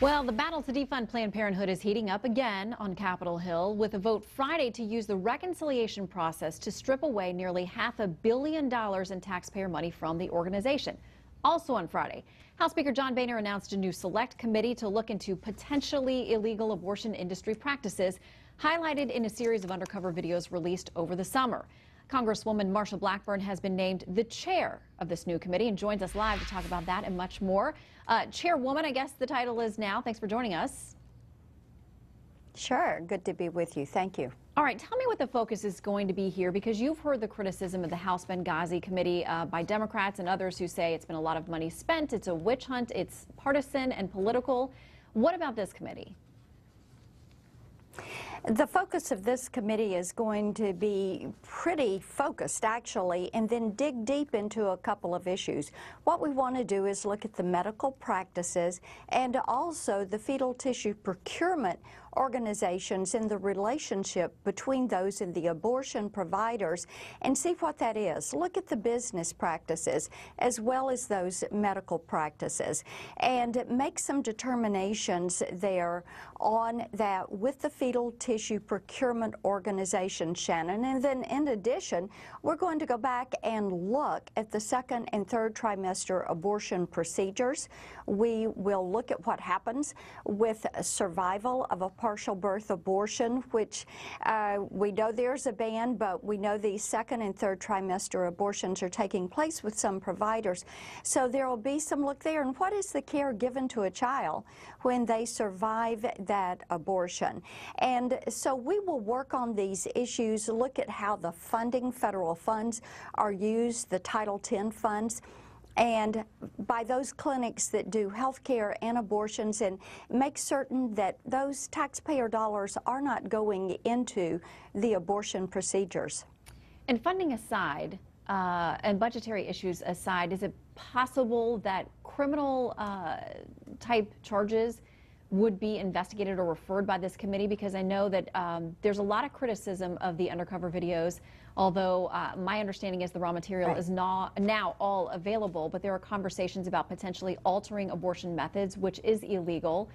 Well, the battle to defund Planned Parenthood is heating up again on Capitol Hill with a vote Friday to use the reconciliation process to strip away nearly $500 million in taxpayer money from the organization. Also on Friday, House Speaker John Boehner announced a new select committee to look into potentially illegal abortion industry practices, highlighted in a series of undercover videos released over the summer. Congresswoman Marsha Blackburn has been named the chair of this new committee and joins us live to talk about that and much more. Chairwoman, I guess the title is now. Thanks for joining us. Sure. Good to be with you. Thank you. All right. Tell me what the focus is going to be here, because you've heard the criticism of the House Benghazi Committee by Democrats and others who say it's been a lot of money spent. It's a witch hunt. It's partisan and political. What about this committee? The focus of this committee is going to be pretty focused, actually, and then dig deep into a couple of issues. What we want to do is look at the medical practices and also the fetal tissue procurement organizations and the relationship between those and the abortion providers and see what that is. Look at the business practices as well as those medical practices and make some determinations there on that with the fetal tissue procurement organization, Shannon. And then in addition, we're going to go back and look at the second and third trimester abortion procedures. We will look at what happens with survival of a partial birth abortion, which we know there's a ban, but we know these second and third trimester abortions are taking place with some providers. So there will be some look there. And what is the care given to a child when they survive that abortion? And so we will work on these issues, look at how the funding, federal funds, are used, the Title X funds, and by those clinics that do health care and abortions, and make certain that those taxpayer dollars are not going into the abortion procedures. And funding aside, and budgetary issues aside, is it possible that criminal type charges would be investigated or referred by this committee? Because I know that there's a lot of criticism of the undercover videos, although my understanding is the raw material is now all available, but there are conversations about potentially altering abortion methods, which is illegal.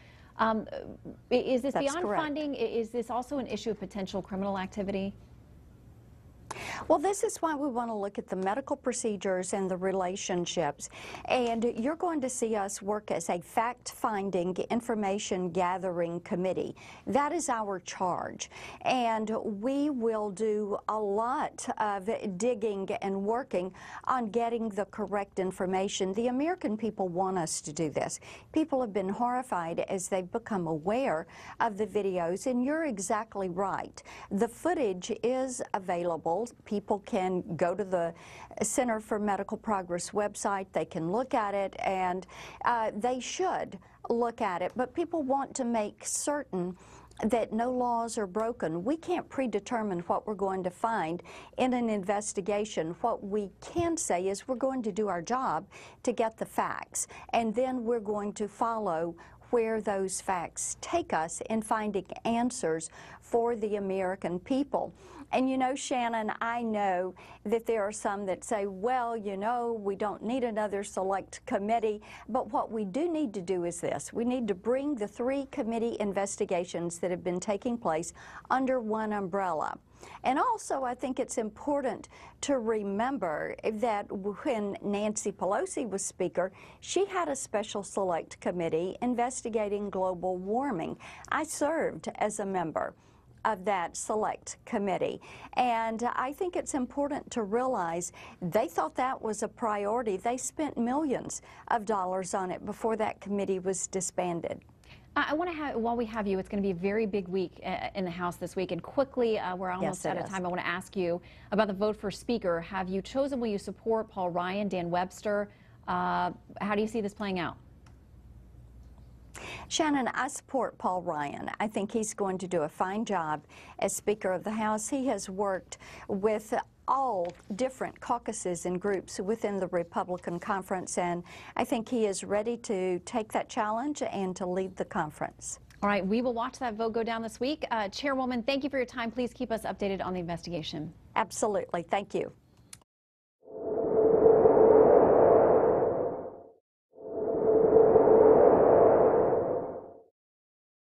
Is this beyond funding? Is this also an issue of potential criminal activity? Well, this is why we want to look at the medical procedures and the relationships. And you're going to see us work as a fact-finding, information-gathering committee. That is our charge. And we will do a lot of digging and working on getting the correct information. The American people want us to do this. People have been horrified as they've become aware of the videos. And you're exactly right. The footage is available. People can go to the Center for Medical Progress website, they can look at it, and they should look at it. But people want to make certain that no laws are broken. We can't predetermine what we're going to find in an investigation. What we can say is we're going to do our job to get the facts, and then we're going to follow where those facts take us in finding answers for the American people. And you know, Shannon, I know that there are some that say, well, you know, we don't need another select committee. But what we do need to do is this. We need to bring the 3 committee investigations that have been taking place under one umbrella. And also, I think it's important to remember that when Nancy Pelosi was Speaker, she had a special select committee investigating global warming. I served as a member of that select committee. And I think it's important to realize they thought that was a priority. They spent millions of dollars on it before that committee was disbanded. I want to have, while we have you, it's going to be a very big week in the House this week. And quickly, we're almost out of time. I want to ask you about the vote for Speaker. Have you chosen, will you support Paul Ryan, Dan Webster? How do you see this playing out? Shannon, I support Paul Ryan. I think he's going to do a fine job as Speaker of the House. He has worked with all different caucuses and groups within the Republican conference, and I think he is ready to take that challenge and to lead the conference. All right, we will watch that vote go down this week. Chairwoman, thank you for your time. Please keep us updated on the investigation. Absolutely. Thank you.